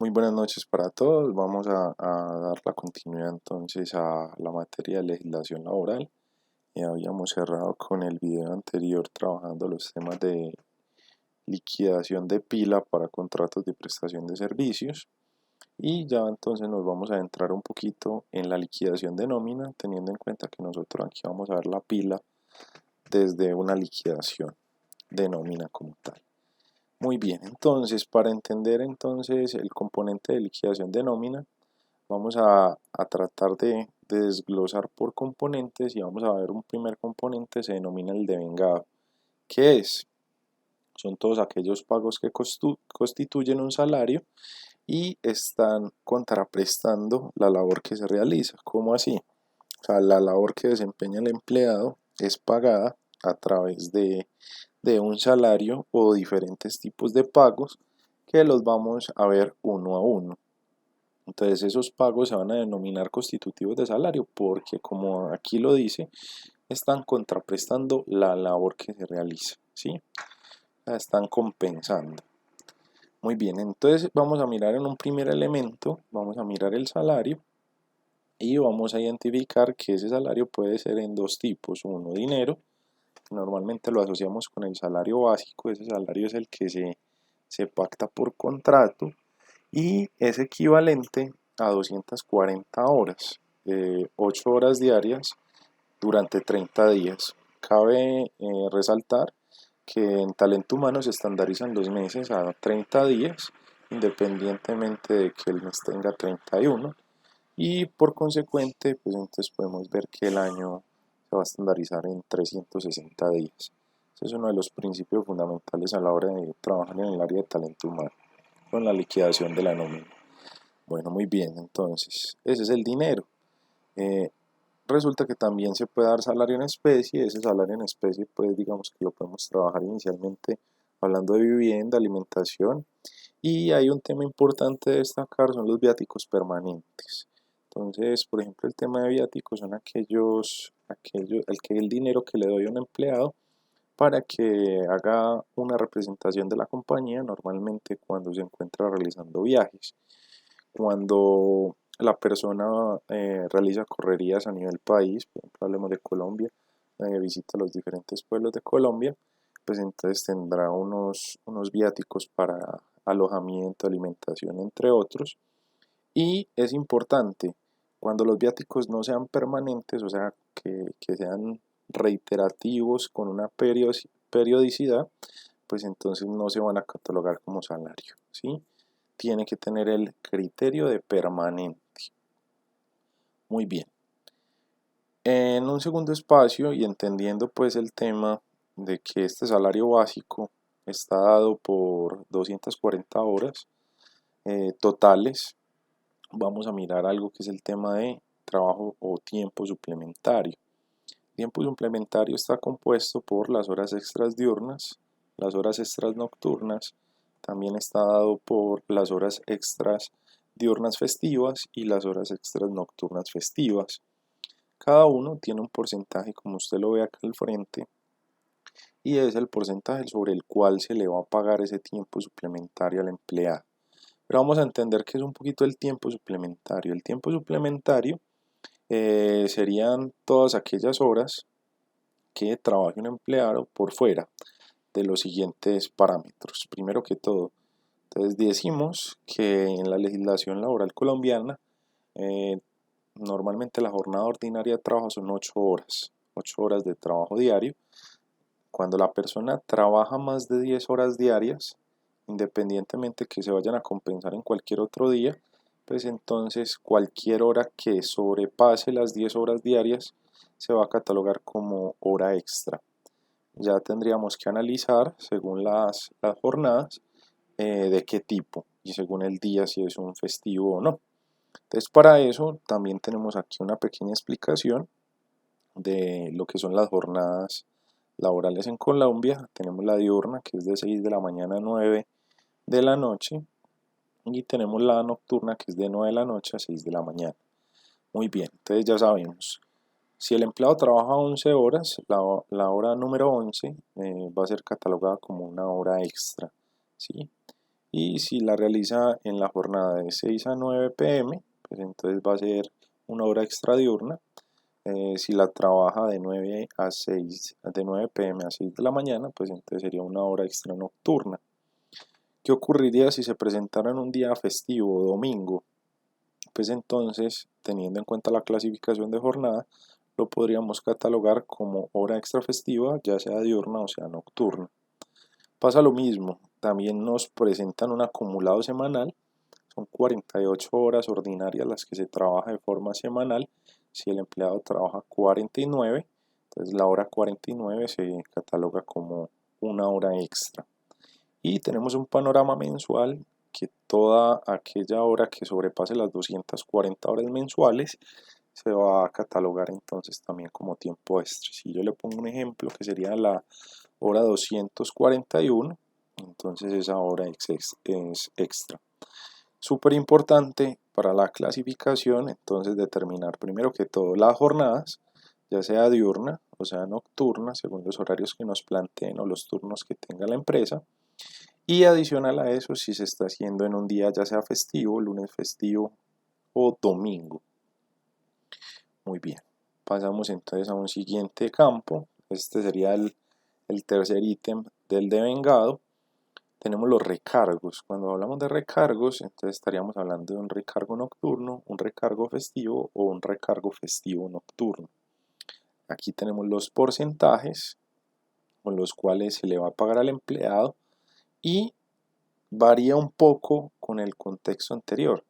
Muy buenas noches para todos. Vamos a dar la continuidad entonces a la materia de legislación laboral. Habíamos cerrado con el video anterior trabajando los temas de liquidación de pila para contratos de prestación de servicios y ya entonces nos vamos a entrar un poquito en la liquidación de nómina, teniendo en cuenta que nosotros aquí vamos a ver la pila desde una liquidación de nómina como tal. Muy bien, entonces para entender entonces el componente de liquidación de nómina, vamos a tratar de desglosar por componentes y vamos a ver un primer componente, se denomina el devengado. ¿Qué es? Son todos aquellos pagos que constituyen un salario y están contraprestando la labor que se realiza. ¿Cómo así? O sea, la labor que desempeña el empleado es pagada a través de un salario o diferentes tipos de pagos que los vamos a ver uno a uno. Entonces esos pagos se van a denominar constitutivos de salario porque, como aquí lo dice, están contraprestando la labor que se realiza, ¿sí? La están compensando. Muy bien, entonces vamos a mirar en un primer elemento, vamos a mirar el salario y vamos a identificar que ese salario puede ser en dos tipos. Uno, dinero, normalmente lo asociamos con el salario básico, ese salario es el que se pacta por contrato y es equivalente a 240 horas, 8 horas diarias durante 30 días. Cabe resaltar que en talento humano se estandarizan los meses a 30 días, independientemente de que el mes tenga 31, y por consecuente, pues entonces podemos ver que el año se va a estandarizar en 360 días. Ese es uno de los principios fundamentales a la hora de trabajar en el área de talento humano, con la liquidación de la nómina. Bueno, muy bien, entonces, ese es el dinero. Eh, Resulta que también se puede dar salario en especie, ese salario en especie, pues digamos que lo podemos trabajar inicialmente hablando de vivienda, alimentación, y hay un tema importante de destacar, son los viáticos permanentes. Entonces, por ejemplo, el tema de viáticos son el dinero que le doy a un empleado para que haga una representación de la compañía, normalmente cuando se encuentra realizando viajes. Cuando la persona realiza correrías a nivel país, por ejemplo, hablemos de Colombia, visita los diferentes pueblos de Colombia, pues entonces tendrá unos viáticos para alojamiento, alimentación, entre otros. Y es importante, cuando los viáticos no sean permanentes, o sea, que sean reiterativos con una periodicidad, pues entonces no se van a catalogar como salario, ¿sí? Tiene que tener el criterio de permanente. Muy bien. En un segundo espacio y entendiendo pues el tema de que este salario básico está dado por 240 horas totales, vamos a mirar algo que es el tema de trabajo o tiempo suplementario. Tiempo suplementario está compuesto por las horas extras diurnas, las horas extras nocturnas, también está dado por las horas extras diurnas festivas y las horas extras nocturnas festivas. Cada uno tiene un porcentaje, como usted lo ve acá al frente, y es el porcentaje sobre el cual se le va a pagar ese tiempo suplementario al empleado. Pero vamos a entender que es un poquito el tiempo suplementario. El tiempo suplementario serían todas aquellas horas que trabaje un empleado por fuera de los siguientes parámetros. Primero que todo, entonces decimos que en la legislación laboral colombiana eh, normalmente la jornada ordinaria de trabajo son 8 horas de trabajo diario. Cuando la persona trabaja más de 10 horas diarias, independientemente que se vayan a compensar en cualquier otro día, pues entonces cualquier hora que sobrepase las 10 horas diarias se va a catalogar como hora extra. Ya tendríamos que analizar según las jornadas de qué tipo y según el día si es un festivo o no. Entonces para eso también tenemos aquí una pequeña explicación de lo que son las jornadas laborales en Colombia. Tenemos la diurna, que es de 6 de la mañana a 9 de la noche, y tenemos la nocturna, que es de 9 de la noche a 6 de la mañana. Muy bien, entonces ya sabemos, si el empleado trabaja 11 horas, la hora número 11 va a ser catalogada como una hora extra, ¿sí? y si la realiza en la jornada de 6 a 9 pm, pues entonces va a ser una hora extra diurna. Si la trabaja de 9 a 6, de 9 pm a 6 de la mañana, pues entonces sería una hora extra nocturna. ¿Qué ocurriría si se presentara en un día festivo o domingo? Pues entonces, teniendo en cuenta la clasificación de jornada, lo podríamos catalogar como hora extra festiva, ya sea diurna o sea nocturna. Pasa lo mismo, también nos presentan un acumulado semanal, son 48 horas ordinarias las que se trabaja de forma semanal. Si el empleado trabaja 49, entonces la hora 49 se cataloga como una hora extra. Y tenemos un panorama mensual que toda aquella hora que sobrepase las 240 horas mensuales se va a catalogar entonces también como tiempo extra. Si yo le pongo un ejemplo que sería la hora 241, entonces esa hora es extra. Súper importante para la clasificación, entonces determinar primero que todo las jornadas, ya sea diurna o sea nocturna, según los horarios que nos planteen o los turnos que tenga la empresa. Y adicional a eso, si se está haciendo en un día ya sea festivo, lunes festivo o domingo. Muy bien, pasamos entonces a un siguiente campo. Este sería el tercer ítem del devengado. Tenemos los recargos. Cuando hablamos de recargos, entonces estaríamos hablando de un recargo nocturno, un recargo festivo o un recargo festivo nocturno. Aquí tenemos los porcentajes con los cuales se le va a pagar al empleado y varía un poco con el contexto anterior.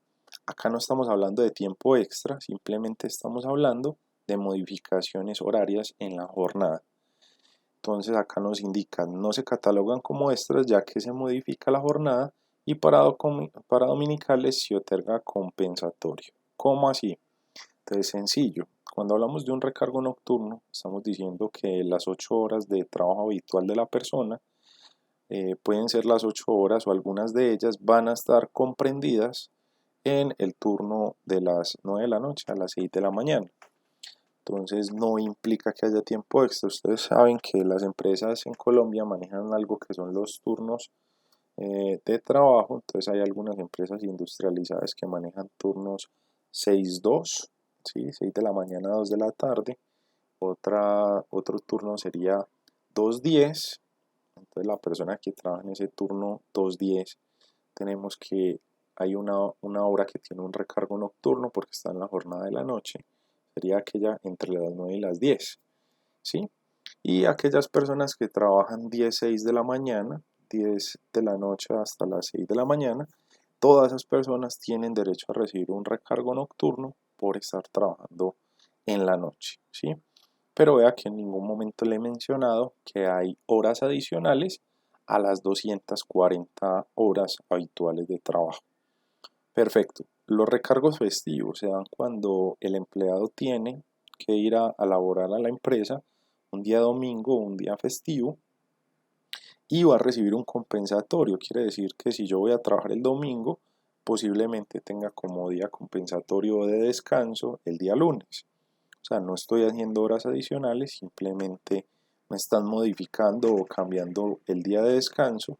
Acá no estamos hablando de tiempo extra, simplemente estamos hablando de modificaciones horarias en la jornada. Entonces acá nos indican, no se catalogan como extras ya que se modifica la jornada y para dominicales se otorga compensatorio. ¿Cómo así? Entonces sencillo, cuando hablamos de un recargo nocturno, estamos diciendo que las 8 horas de trabajo habitual de la persona pueden ser las 8 horas o algunas de ellas van a estar comprendidas en el turno de las 9 de la noche a las 6 de la mañana. Entonces no implica que haya tiempo extra. Ustedes saben que las empresas en Colombia manejan algo que son los turnos de trabajo. Entonces hay algunas empresas industrializadas que manejan turnos 6-2, ¿sí? 6 de la mañana a 2 de la tarde. Otro turno sería 2-10. Entonces la persona que trabaja en ese turno 2-10, tenemos que hay una hora que tiene un recargo nocturno porque está en la jornada de la noche, sería aquella entre las 9 y las 10, ¿sí? Y aquellas personas que trabajan 10-6 de la mañana, 10 de la noche hasta las 6 de la mañana, todas esas personas tienen derecho a recibir un recargo nocturno por estar trabajando en la noche, ¿sí? Pero vea que en ningún momento le he mencionado que hay horas adicionales a las 240 horas habituales de trabajo. Perfecto. Los recargos festivos se dan cuando el empleado tiene que ir a laborar a la empresa un día domingo o un día festivo y va a recibir un compensatorio. Quiere decir que si yo voy a trabajar el domingo, posiblemente tenga como día compensatorio de descanso el día lunes. O sea, no estoy haciendo horas adicionales, simplemente me están modificando o cambiando el día de descanso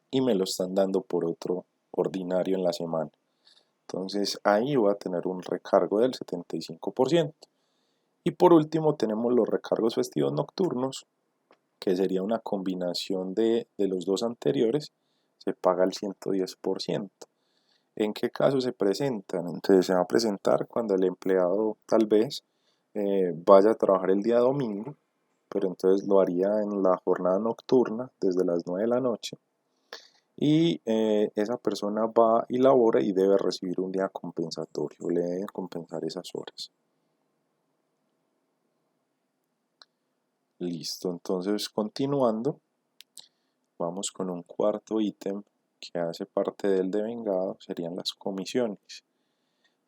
y me lo están dando por otro ordinario en la semana. Entonces ahí voy a tener un recargo del 75%. Y por último tenemos los recargos festivos nocturnos, que sería una combinación de los dos anteriores, se paga el 110%. ¿En qué caso se presentan? Entonces se va a presentar cuando el empleado tal vez vaya a trabajar el día domingo, pero entonces lo haría en la jornada nocturna desde las 9 de la noche y esa persona va y labora y debe recibir un día compensatorio, le deben compensar esas horas. Listo, entonces continuando, vamos con un cuarto ítem que hace parte del devengado, serían las comisiones.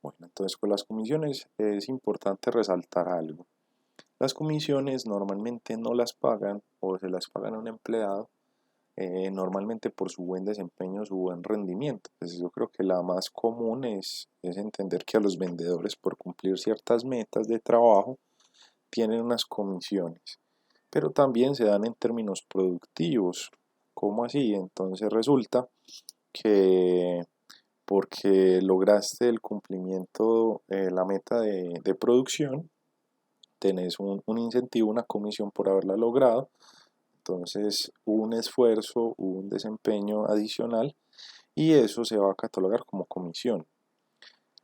Bueno, entonces con las comisiones es importante resaltar algo. Las comisiones normalmente no las pagan o se las pagan a un empleado normalmente por su buen desempeño, su buen rendimiento. Pues yo creo que la más común es entender que a los vendedores por cumplir ciertas metas de trabajo tienen unas comisiones, pero también se dan en términos productivos. ¿Cómo así? Entonces resulta que porque lograste el cumplimiento, la meta de producción, tenés un incentivo, una comisión por haberla logrado. Entonces hubo un esfuerzo, hubo un desempeño adicional y eso se va a catalogar como comisión.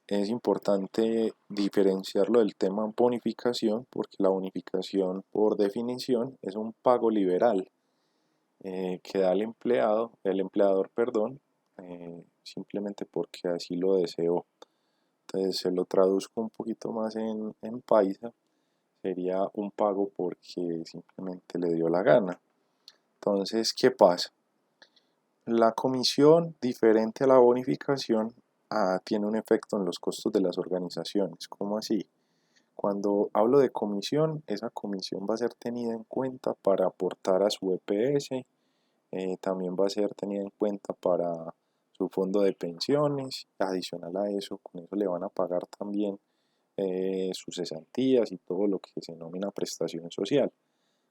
Es importante diferenciarlo del tema bonificación, porque la bonificación por definición es un pago liberal que da el empleador, perdón, simplemente porque así lo deseó. Entonces se lo traduzco un poquito más en paisa, sería un pago porque simplemente le dio la gana. Entonces, ¿qué pasa? La comisión, diferente a la bonificación, tiene un efecto en los costos de las organizaciones. ¿Cómo así? Cuando hablo de comisión, esa comisión va a ser tenida en cuenta para aportar a su EPS, también va a ser tenida en cuenta para su fondo de pensiones. Adicional a eso, con eso le van a pagar también sus cesantías y todo lo que se denomina prestación social.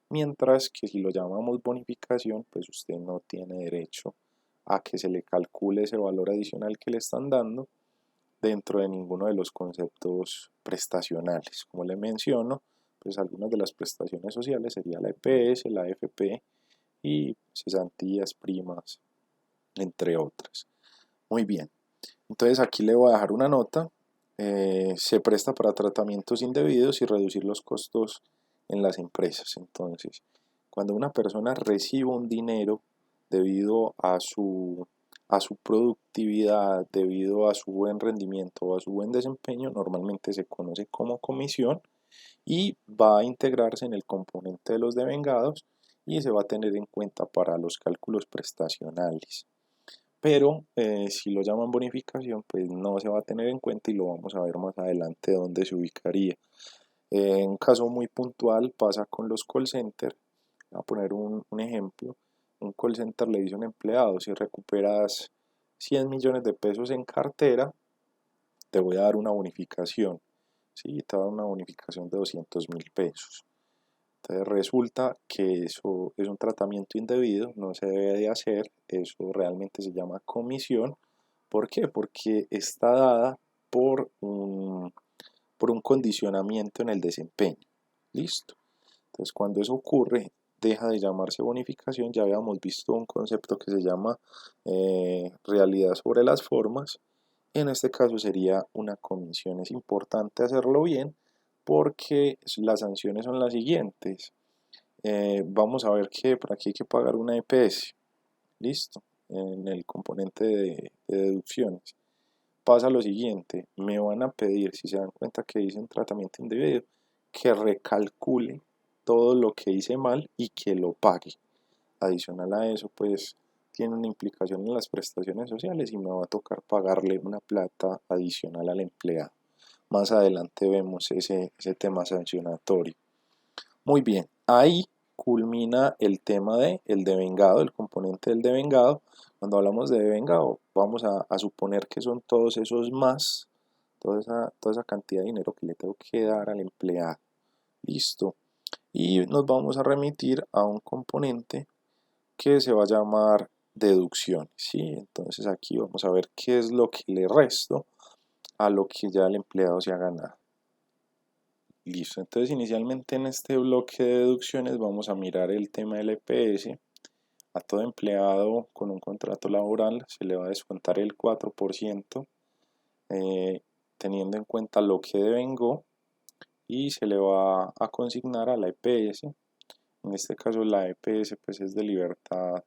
Mientras que si lo llamamos bonificación, pues usted no tiene derecho a que se le calcule ese valor adicional que le están dando dentro de ninguno de los conceptos prestacionales. Como le menciono, pues algunas de las prestaciones sociales sería la EPS, la AFP y cesantías, primas, entre otras. Muy bien, entonces aquí le voy a dejar una nota. Se presta para tratamientos indebidos y reducir los costos en las empresas. Entonces, cuando una persona recibe un dinero debido a su productividad, debido a su buen rendimiento o a su buen desempeño, normalmente se conoce como comisión y va a integrarse en el componente de los devengados y se va a tener en cuenta para los cálculos prestacionales. Pero si lo llaman bonificación, pues no se va a tener en cuenta y lo vamos a ver más adelante dónde se ubicaría. En un caso muy puntual pasa con los call centers. Voy a poner un ejemplo. Un call center le dice a un empleado: si recuperas 100 millones de pesos en cartera, te voy a dar una bonificación. ¿Sí? Te va a dar una bonificación de 200.000 pesos. Entonces resulta que eso es un tratamiento indebido, no se debe de hacer, eso realmente se llama comisión. ¿Por qué? Porque está dada por un condicionamiento en el desempeño. Listo. Entonces cuando eso ocurre, deja de llamarse bonificación. Ya habíamos visto un concepto que se llama realidad sobre las formas. En este caso sería una comisión. Es importante hacerlo bien porque las sanciones son las siguientes. Vamos a ver que por aquí hay que pagar una EPS. Listo. En el componente de deducciones. Pasa lo siguiente. Me van a pedir, si se dan cuenta que dicen tratamiento indebido, que recalcule todo lo que hice mal y que lo pague. Adicional a eso, pues tiene una implicación en las prestaciones sociales y me va a tocar pagarle una plata adicional al empleado. Más adelante vemos ese tema sancionatorio. Muy bien, ahí culmina el tema el devengado, el componente del devengado. Cuando hablamos de devengado, vamos a suponer que son todos esos más, toda esa cantidad de dinero que le tengo que dar al empleado. Listo. Y nos vamos a remitir a un componente que se va a llamar deducción. ¿Sí? Entonces aquí vamos a ver qué es lo que le resto a lo que ya el empleado se ha ganado. Listo, entonces inicialmente en este bloque de deducciones vamos a mirar el tema del EPS. A todo empleado con un contrato laboral se le va a descontar el 4%, teniendo en cuenta lo que devengó, y se le va a consignar a la EPS. En este caso la EPS pues es de libertad,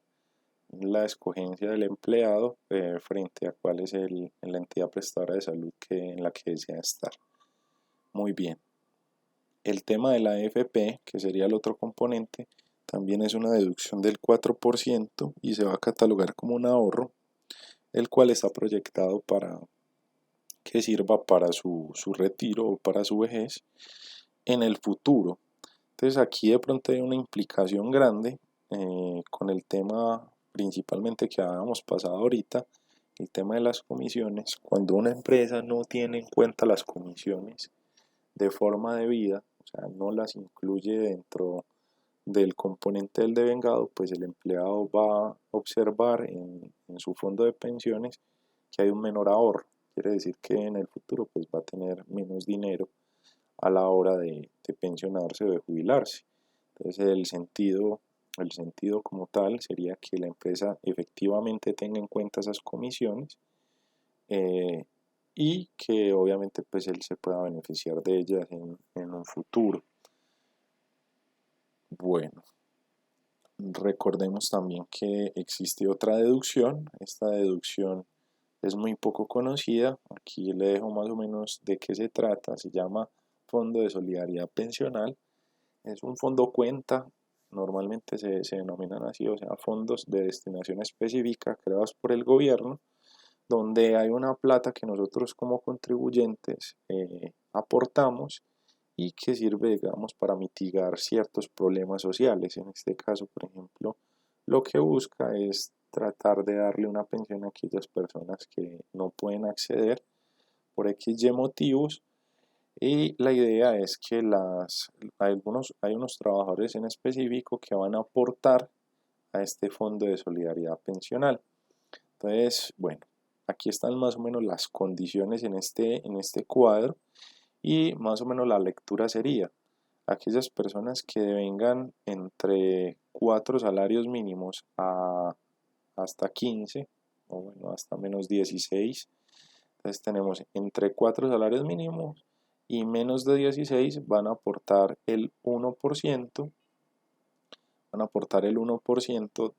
la escogencia del empleado frente a cuál es la entidad prestadora de salud en la que desea estar. Muy bien. El tema de la AFP, que sería el otro componente, también es una deducción del 4% y se va a catalogar como un ahorro, el cual está proyectado para que sirva para su retiro o para su vejez en el futuro. Entonces aquí de pronto hay una implicación grande con el tema principalmente que habíamos pasado ahorita, el tema de las comisiones. Cuando una empresa no tiene en cuenta las comisiones de forma debida, o sea, no las incluye dentro del componente del devengado, pues el empleado va a observar en su fondo de pensiones que hay un menor ahorro. Quiere decir que en el futuro pues va a tener menos dinero a la hora de pensionarse o de jubilarse. Entonces el sentido como tal sería que la empresa efectivamente tenga en cuenta esas comisiones, eh, y que obviamente pues él se pueda beneficiar de ellas en un futuro. Bueno, recordemos también que existe otra deducción. Esta deducción es muy poco conocida. Aquí le dejo más o menos de qué se trata. Se llama Fondo de Solidaridad Pensional. Es un fondo cuenta, normalmente se denominan así, o sea, fondos de destinación específica creados por el gobierno, donde hay una plata que nosotros como contribuyentes aportamos y que sirve, digamos, para mitigar ciertos problemas sociales. En este caso, por ejemplo, lo que busca es tratar de darle una pensión a aquellas personas que no pueden acceder por X y motivos, y la idea es que hay unos trabajadores en específico que van a aportar a este fondo de solidaridad pensional. Entonces, bueno, aquí están más o menos las condiciones en este cuadro, y más o menos la lectura sería: aquellas personas que devengan entre 4 salarios mínimos hasta 15, o bueno, hasta menos 16. Entonces tenemos entre 4 salarios mínimos y menos de 16 van a aportar el 1%,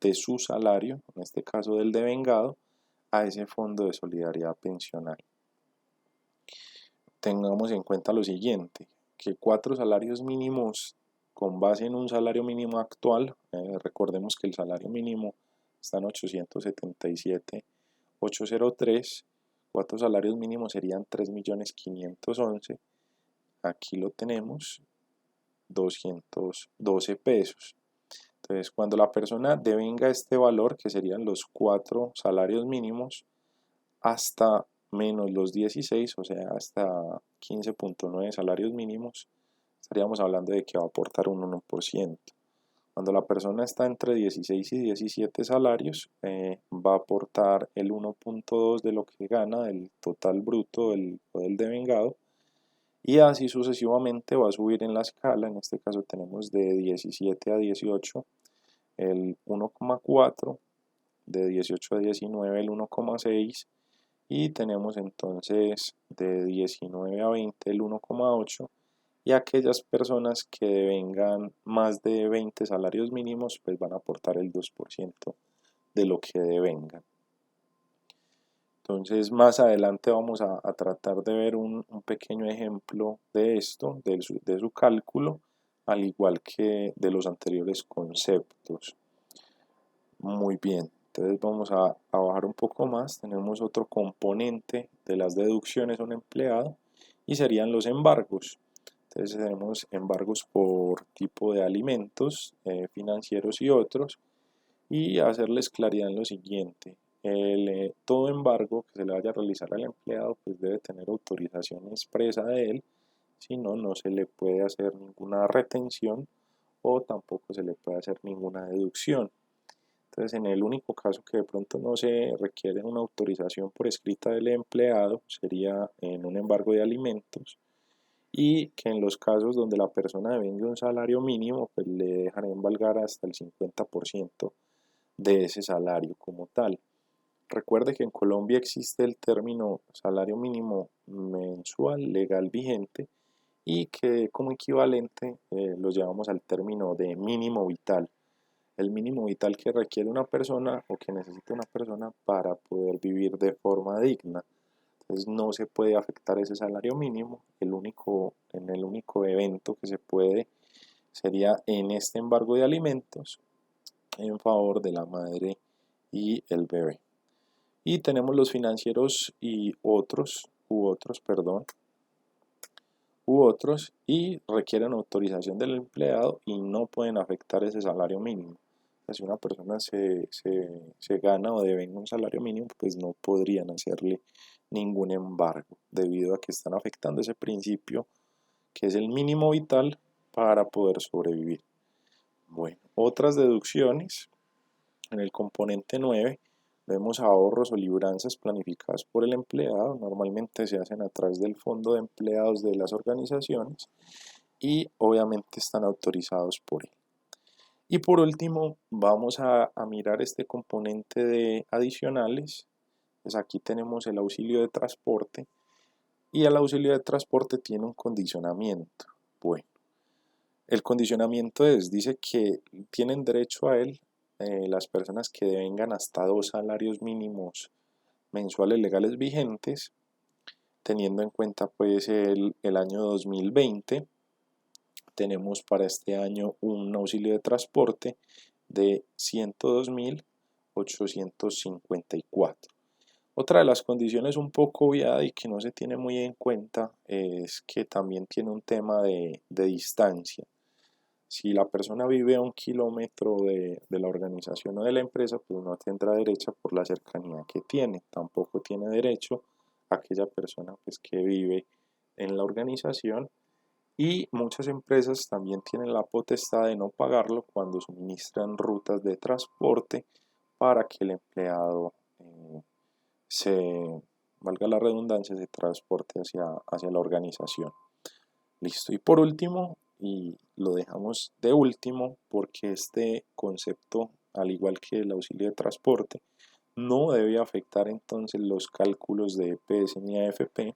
de su salario, en este caso del devengado, a ese fondo de solidaridad pensional. Tengamos en cuenta lo siguiente, que 4 salarios mínimos con base en un salario mínimo actual, recordemos que el salario mínimo está en 877,803, 4 salarios mínimos serían 3.511.000, aquí lo tenemos, 212 pesos. Entonces, cuando la persona devenga este valor, que serían los 4 salarios mínimos, hasta menos los 16, o sea, hasta 15.9 salarios mínimos, estaríamos hablando de que va a aportar un 1%. Cuando la persona está entre 16 y 17 salarios, va a aportar el 1.2 de lo que gana del total bruto del devengado, y así sucesivamente va a subir en la escala. En este caso tenemos de 17 a 18 el 1,4, de 18 a 19 el 1,6, y tenemos entonces de 19 a 20 el 1,8, y aquellas personas que devengan más de 20 salarios mínimos pues van a aportar el 2% de lo que devengan. Entonces más adelante vamos a tratar de ver un pequeño ejemplo de esto, de su cálculo, al igual que de los anteriores conceptos. Muy bien, entonces vamos a bajar un poco más. Tenemos otro componente de las deducciones a un empleado y serían los embargos. Entonces tenemos embargos por tipo de alimentos, financieros y otros, y hacerles claridad en lo siguiente. Todo embargo que se le vaya a realizar al empleado pues debe tener autorización expresa de él, si no, no se le puede hacer ninguna retención o tampoco se le puede hacer ninguna deducción. Entonces, en el único caso que de pronto no se requiere una autorización por escrita del empleado sería en un embargo de alimentos, y que en los casos donde la persona devenga un salario mínimo pues le dejarán embargar hasta el 50% de ese salario como tal. Recuerde que en Colombia existe el término salario mínimo mensual legal vigente, y que como equivalente lo llevamos al término de mínimo vital. El mínimo vital que requiere una persona o que necesita una persona para poder vivir de forma digna. Entonces no se puede afectar ese salario mínimo. En el único evento que se puede sería en este embargo de alimentos en favor de la madre y el bebé. Y tenemos los financieros u otros, y requieren autorización del empleado y no pueden afectar ese salario mínimo. Si una persona se gana o devenga un salario mínimo, pues no podrían hacerle ningún embargo, debido a que están afectando ese principio que es el mínimo vital para poder sobrevivir. Bueno, otras deducciones. En el componente 9 vemos ahorros o libranzas planificadas por el empleado. Normalmente se hacen a través del fondo de empleados de las organizaciones y obviamente están autorizados por él. Y por último vamos a mirar este componente de adicionales. Pues aquí tenemos el auxilio de transporte y el auxilio de transporte tiene un condicionamiento. Bueno, el condicionamiento dice que tienen derecho a él las personas que devengan hasta 2 salarios mínimos mensuales legales vigentes, teniendo en cuenta pues el año 2020. Tenemos para este año un auxilio de transporte de 102.854. Otra de las condiciones un poco obviada y que no se tiene muy en cuenta es que también tiene un tema de distancia. Si la persona vive a 1 kilómetro de la organización o de la empresa, pues no tendrá derecho por la cercanía que tiene. Tampoco tiene derecho aquella persona pues, que vive en la organización, y muchas empresas también tienen la potestad de no pagarlo cuando suministran rutas de transporte para que el empleado se, valga la redundancia, se transporte hacia la organización. Listo. Y por último, y lo dejamos de último porque este concepto, al igual que el auxilio de transporte, no debe afectar entonces los cálculos de EPS ni AFP,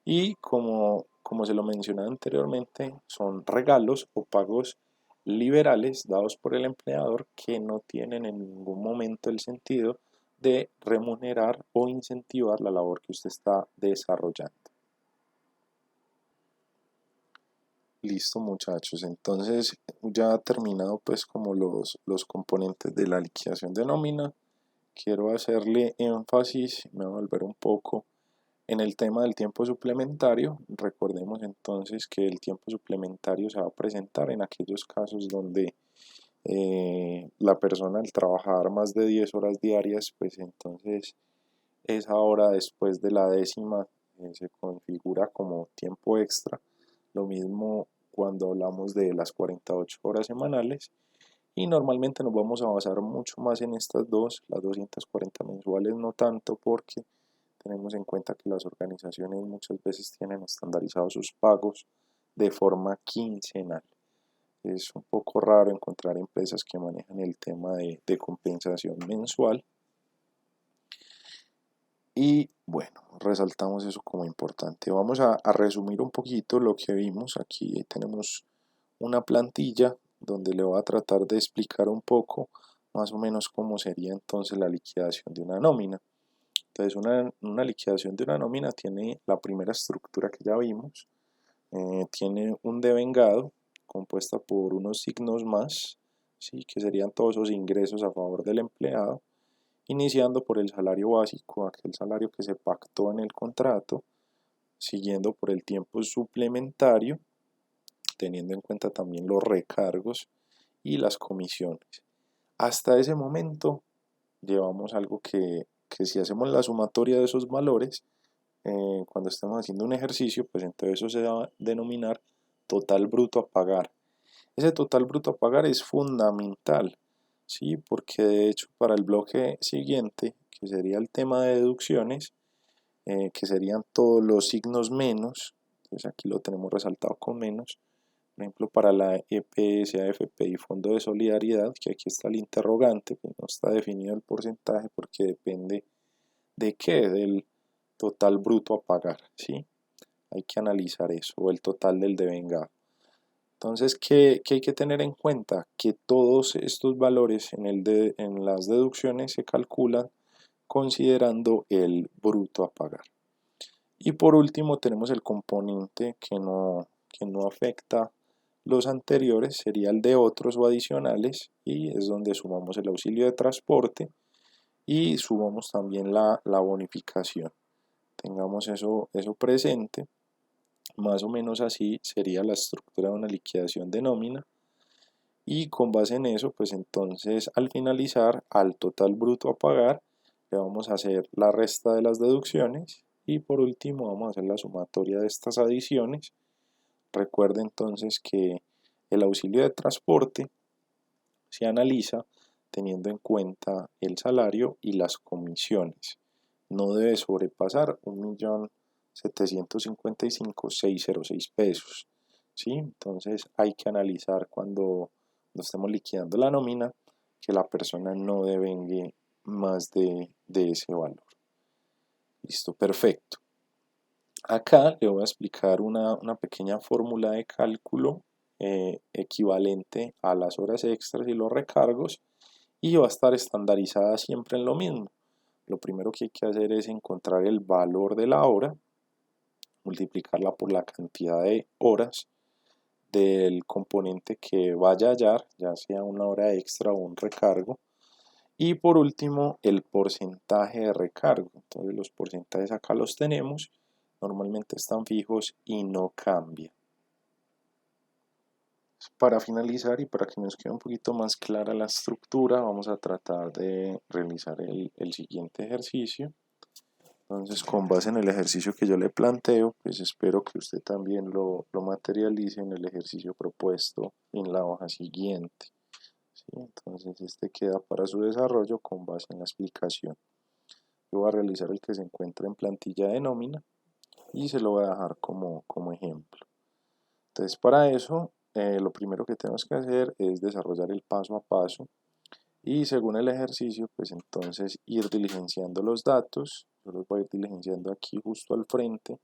y como se lo mencioné anteriormente, son regalos o pagos liberales dados por el empleador que no tienen en ningún momento el sentido de remunerar o incentivar la labor que usted está desarrollando. Listo, muchachos, entonces ya terminado pues como los componentes de la liquidación de nómina, quiero hacerle énfasis, me voy a volver un poco en el tema del tiempo suplementario. Recordemos entonces que el tiempo suplementario se va a presentar en aquellos casos donde la persona al trabajar más de 10 horas diarias, pues entonces esa hora después de la décima se configura como tiempo extra. Lo mismo cuando hablamos de las 48 horas semanales, y normalmente nos vamos a basar mucho más en estas dos, las 240 mensuales no tanto, porque tenemos en cuenta que las organizaciones muchas veces tienen estandarizados sus pagos de forma quincenal. Es un poco raro encontrar empresas que manejan el tema de compensación mensual. Y bueno, resaltamos eso como importante. Vamos a resumir un poquito lo que vimos. Aquí tenemos una plantilla donde le voy a tratar de explicar un poco más o menos cómo sería entonces la liquidación de una nómina. Entonces una liquidación de una nómina tiene la primera estructura que ya vimos, tiene un devengado compuesta por unos signos más, ¿sí? Que serían todos esos ingresos a favor del empleado, iniciando por el salario básico, aquel salario que se pactó en el contrato, siguiendo por el tiempo suplementario, teniendo en cuenta también los recargos y las comisiones. Hasta ese momento llevamos algo que si hacemos la sumatoria de esos valores, cuando estemos haciendo un ejercicio, pues entonces eso se va a denominar total bruto a pagar. Ese total bruto a pagar es fundamental, ¿sí? Porque de hecho para el bloque siguiente, que sería el tema de deducciones, que serían todos los signos menos, pues aquí lo tenemos resaltado con menos. Por ejemplo, para la EPS, AFP y Fondo de Solidaridad, que aquí está el interrogante, pues no está definido el porcentaje porque depende de qué, del total bruto a pagar, ¿sí? Hay que analizar eso, o el total del devengado. Entonces, ¿qué hay que tener en cuenta? Que todos estos valores en las deducciones se calculan considerando el bruto a pagar. Y por último tenemos el componente que no afecta los anteriores, sería el de otros o adicionales, y es donde sumamos el auxilio de transporte y sumamos también la bonificación. Tengamos eso presente. Más o menos así sería la estructura de una liquidación de nómina, y con base en eso pues entonces al finalizar al total bruto a pagar le vamos a hacer la resta de las deducciones y por último vamos a hacer la sumatoria de estas adiciones. Recuerde entonces que el auxilio de transporte se analiza teniendo en cuenta el salario y las comisiones. No debe sobrepasar 1.755.606 pesos. ¿Sí? Entonces hay que analizar cuando estemos liquidando la nómina que la persona no devengue más de ese valor. Listo, perfecto. Acá le voy a explicar una pequeña fórmula de cálculo equivalente a las horas extras y los recargos, y va a estar estandarizada siempre en lo mismo. Lo primero que hay que hacer es encontrar el valor de la hora, multiplicarla por la cantidad de horas del componente que vaya a hallar, ya sea una hora extra o un recargo, y por último el porcentaje de recargo. Entonces los porcentajes acá los tenemos, normalmente están fijos y no cambian. Para finalizar y para que nos quede un poquito más clara la estructura, vamos a tratar de realizar el siguiente ejercicio. Entonces, con base en el ejercicio que yo le planteo, pues espero que usted también lo materialice en el ejercicio propuesto en la hoja siguiente. ¿Sí? Entonces, este queda para su desarrollo con base en la explicación. Yo voy a realizar el que se encuentra en plantilla de nómina y se lo voy a dejar como ejemplo. Entonces, para eso, lo primero que tenemos que hacer es desarrollar el paso a paso y según el ejercicio, pues entonces ir diligenciando los datos. Yo los voy a ir diligenciando aquí justo al frente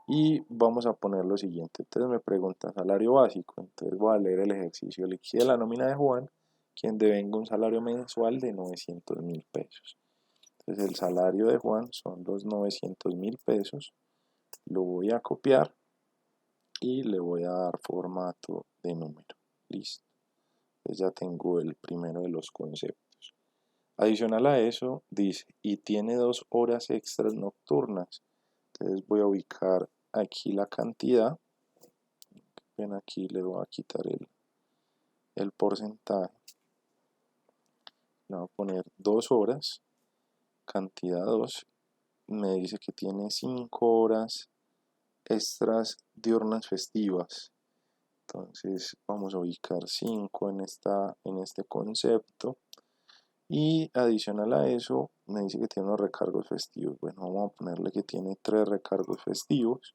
y vamos a poner lo siguiente. Entonces me pregunta salario básico, entonces voy a leer el ejercicio. Liquide la nómina de Juan, quien devenga un salario mensual de 900.000 pesos. Entonces el salario de Juan son los 900.000 pesos. Lo voy a copiar y le voy a dar formato de número. Listo. Entonces ya tengo el primero de los conceptos. Adicional a eso, dice, y tiene 2 horas extras nocturnas. Entonces voy a ubicar aquí la cantidad. Ven, aquí le voy a quitar el porcentaje. Le voy a poner 2 horas, cantidad 2. Me dice que tiene 5 horas extras diurnas festivas. Entonces vamos a ubicar 5 en este concepto. Y adicional a eso, me dice que tiene unos recargos festivos. Bueno, vamos a ponerle que tiene 3 recargos festivos.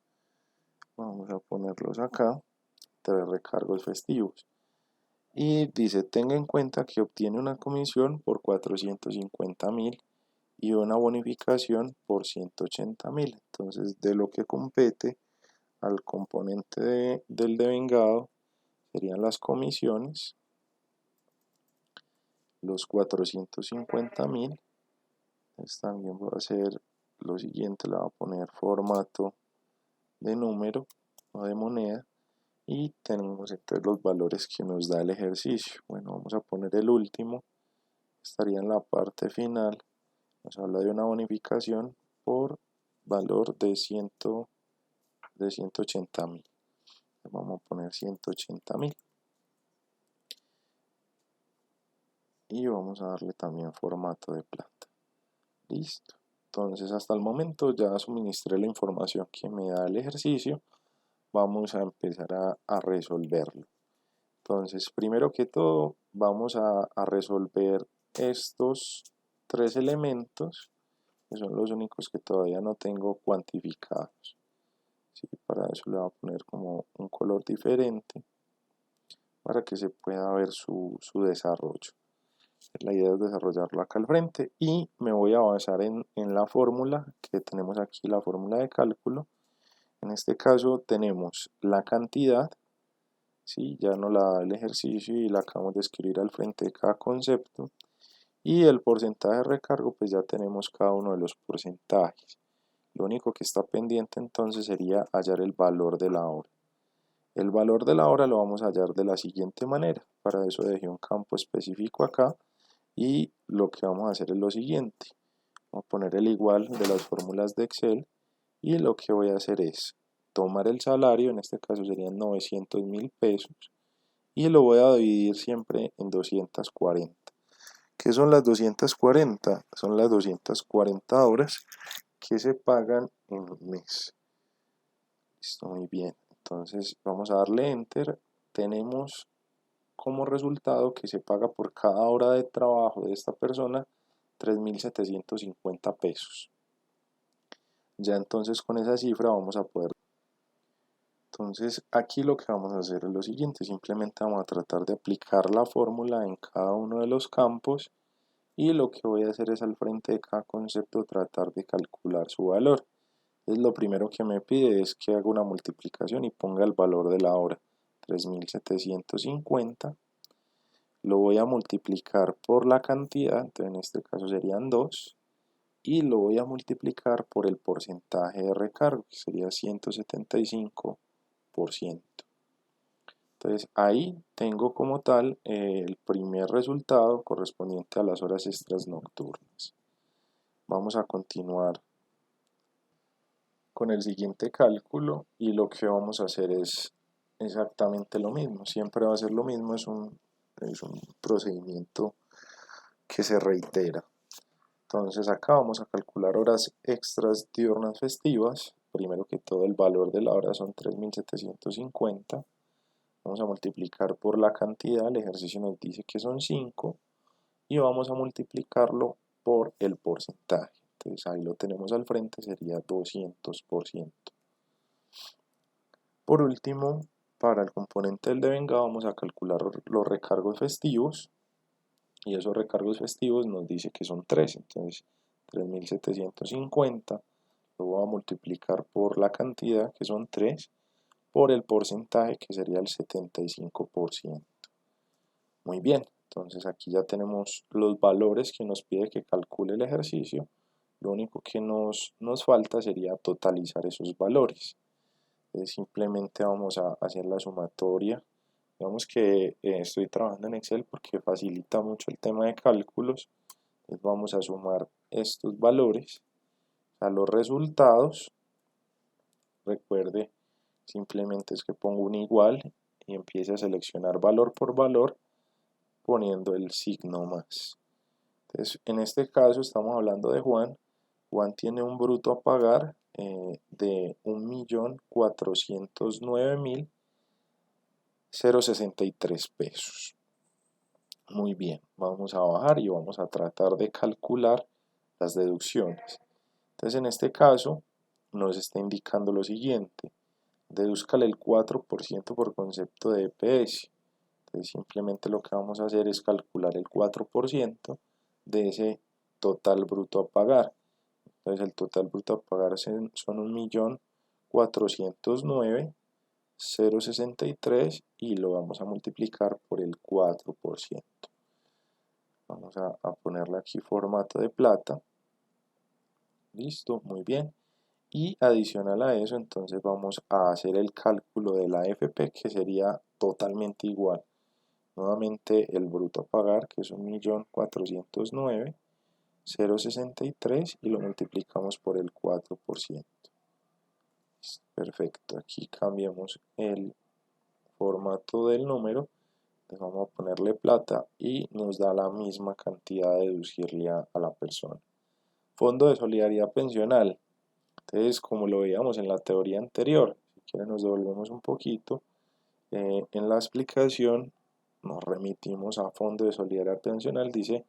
Vamos a ponerlos acá, 3 recargos festivos. Y dice, tenga en cuenta que obtiene una comisión por 450.000 y una bonificación por 180.000. Entonces, de lo que compete al componente del devengado serían las comisiones, los 450.000. También voy a hacer lo siguiente, le voy a poner formato de número o de moneda y tenemos entonces los valores que nos da el ejercicio. Bueno, vamos a poner el último, estaría en la parte final, nos habla de una bonificación por valor de 180.000. Vamos a poner 180.000 y vamos a darle también formato de planta. Listo. Entonces hasta el momento ya suministré la información que me da el ejercicio. Vamos a empezar a resolverlo. Entonces, primero que todo, vamos a resolver estos 3 elementos, que son los únicos que todavía no tengo cuantificados. ¿Sí? Para eso le voy a poner como un color diferente, para que se pueda ver su desarrollo. La idea es desarrollarlo acá al frente y me voy a basar en la fórmula que tenemos aquí, la fórmula de cálculo. En este caso tenemos la cantidad, ¿sí? Ya nos la da el ejercicio y la acabamos de escribir al frente de cada concepto. Y el porcentaje de recargo, pues ya tenemos cada uno de los porcentajes. Lo único que está pendiente entonces sería hallar el valor de la hora. El valor de la hora lo vamos a hallar de la siguiente manera. Para eso dejé un campo específico acá y lo que vamos a hacer es lo siguiente. Voy a poner el igual de las fórmulas de Excel y lo que voy a hacer es tomar el salario, en este caso serían 900.000 pesos, y lo voy a dividir siempre en 240. ¿Qué son las 240? Son las 240 horas que se pagan en un mes. Listo, muy bien. Entonces vamos a darle Enter. Tenemos como resultado que se paga por cada hora de trabajo de esta persona 3.750 pesos. Ya entonces con esa cifra vamos a poder. Entonces aquí lo que vamos a hacer es lo siguiente, simplemente vamos a tratar de aplicar la fórmula en cada uno de los campos y lo que voy a hacer es al frente de cada concepto tratar de calcular su valor. Entonces lo primero que me pide es que haga una multiplicación y ponga el valor de la hora, 3.750. Lo voy a multiplicar por la cantidad, entonces en este caso serían 2, y lo voy a multiplicar por el porcentaje de recargo, que sería 175%. Entonces ahí tengo como tal el primer resultado correspondiente a las horas extras nocturnas. Vamos a continuar con el siguiente cálculo y lo que vamos a hacer es exactamente lo mismo. Siempre va a ser lo mismo, es un procedimiento que se reitera. Entonces acá vamos a calcular horas extras diurnas festivas. Primero que todo el valor de la hora son 3.750. Vamos a multiplicar por la cantidad, el ejercicio nos dice que son 5 y vamos a multiplicarlo por el porcentaje. Entonces ahí lo tenemos al frente, sería 200%. Por último, para el componente del devengado vamos a calcular los recargos festivos y esos recargos festivos nos dice que son 3, entonces 3.750 lo voy a multiplicar por la cantidad que son 3 por el porcentaje que sería el 75%. Muy bien, entonces aquí ya tenemos los valores que nos pide que calcule el ejercicio. Lo único que nos falta sería totalizar esos valores. Simplemente vamos a hacer la sumatoria. Digamos que estoy trabajando en Excel porque facilita mucho el tema de cálculos. Entonces vamos a sumar estos valores a los resultados. Recuerde, simplemente es que pongo un igual y empiece a seleccionar valor por valor poniendo el signo más. Entonces, en este caso estamos hablando de Juan. Juan tiene un bruto a pagar de 1.409.063 pesos. Muy bien, vamos a bajar y vamos a tratar de calcular las deducciones. Entonces, en este caso, nos está indicando lo siguiente. Dedúzcale el 4% por concepto de EPS. Entonces, simplemente lo que vamos a hacer es calcular el 4% de ese total bruto a pagar. Entonces el total bruto a pagar son 1.409.063 y lo vamos a multiplicar por el 4%. Vamos a ponerle aquí formato de plata. Listo, muy bien. Y adicional a eso, entonces vamos a hacer el cálculo de la AFP que sería totalmente igual. Nuevamente el bruto a pagar que es 1.409.063 y lo multiplicamos por el 4%. Perfecto, aquí cambiamos el formato del número, vamos a ponerle plata y nos da la misma cantidad de deducirle a la persona. Fondo de solidaridad pensional. Entonces, como lo veíamos en la teoría anterior, si quieren nos devolvemos un poquito, en la explicación nos remitimos a Fondo de Solidaridad Pensional, dice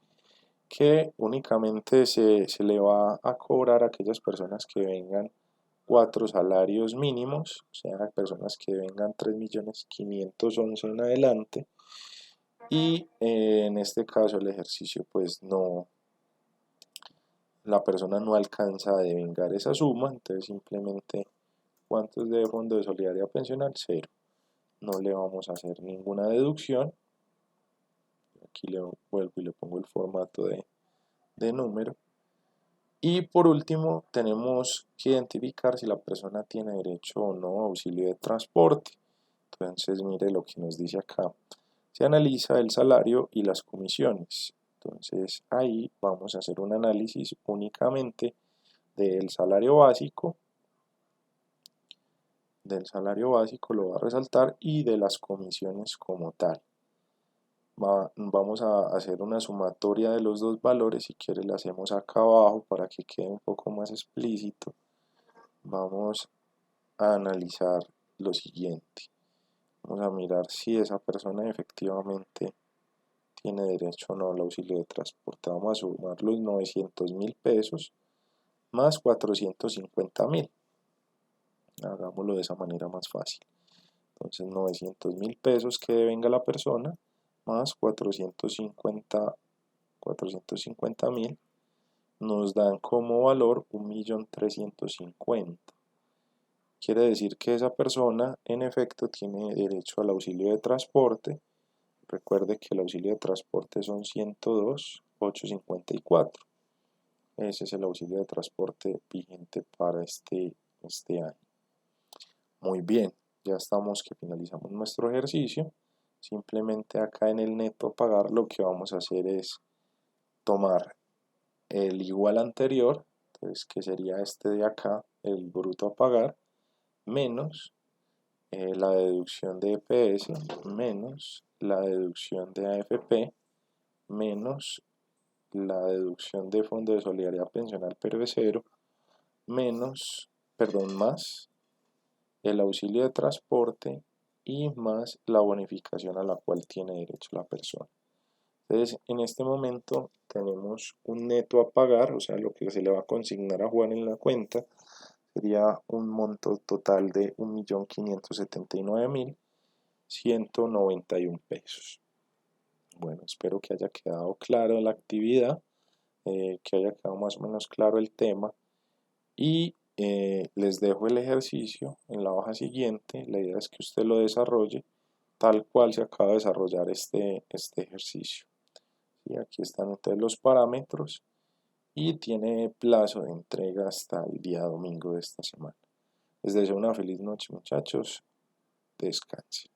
que únicamente se le va a cobrar a aquellas personas que vengan 4 salarios mínimos, o sea, personas que vengan 3.511.000 en adelante, y en este caso el ejercicio pues no, la persona no alcanza a devengar esa suma, entonces simplemente ¿cuántos de fondo de solidaridad pensional? 0. No le vamos a hacer ninguna deducción. Aquí le vuelvo y le pongo el formato de número. Y por último tenemos que identificar si la persona tiene derecho o no a auxilio de transporte. Entonces mire lo que nos dice acá. Se analiza el salario y las comisiones. Entonces ahí vamos a hacer un análisis únicamente del salario básico. Del salario básico lo va a resaltar y de las comisiones como tal. Vamos a hacer una sumatoria de los dos valores, si quiere la hacemos acá abajo para que quede un poco más explícito. Vamos a analizar lo siguiente. Vamos a mirar si esa persona efectivamente tiene derecho o no al auxilio de transporte. Vamos a sumar los 900.000 pesos más 450.000. Hagámoslo de esa manera más fácil. Entonces 900.000 pesos que devenga la persona más 450.000 nos dan como valor 1.350.000. Quiere decir que esa persona en efecto tiene derecho al auxilio de transporte. Recuerde que el auxilio de transporte son 102.854. Ese es el auxilio de transporte vigente para este año. Muy bien, ya estamos que finalizamos nuestro ejercicio. Simplemente acá en el neto a pagar lo que vamos a hacer es tomar el igual anterior, entonces que sería este de acá, el bruto a pagar, menos la deducción de EPS, menos la deducción de AFP, menos la deducción de Fondo de Solidaridad Pensional Cero, menos, perdón, más el auxilio de transporte y más la bonificación a la cual tiene derecho la persona. Entonces, en este momento tenemos un neto a pagar, o sea, lo que se le va a consignar a Juan en la cuenta sería un monto total de 1.579.191 pesos. Bueno, espero que haya quedado claro la actividad, que haya quedado más o menos claro el tema y les dejo el ejercicio en la hoja siguiente. La idea es que usted lo desarrolle tal cual se acaba de desarrollar este ejercicio. Y aquí están entonces los parámetros y tiene plazo de entrega hasta el día domingo de esta semana. Les deseo una feliz noche, muchachos. Descansen.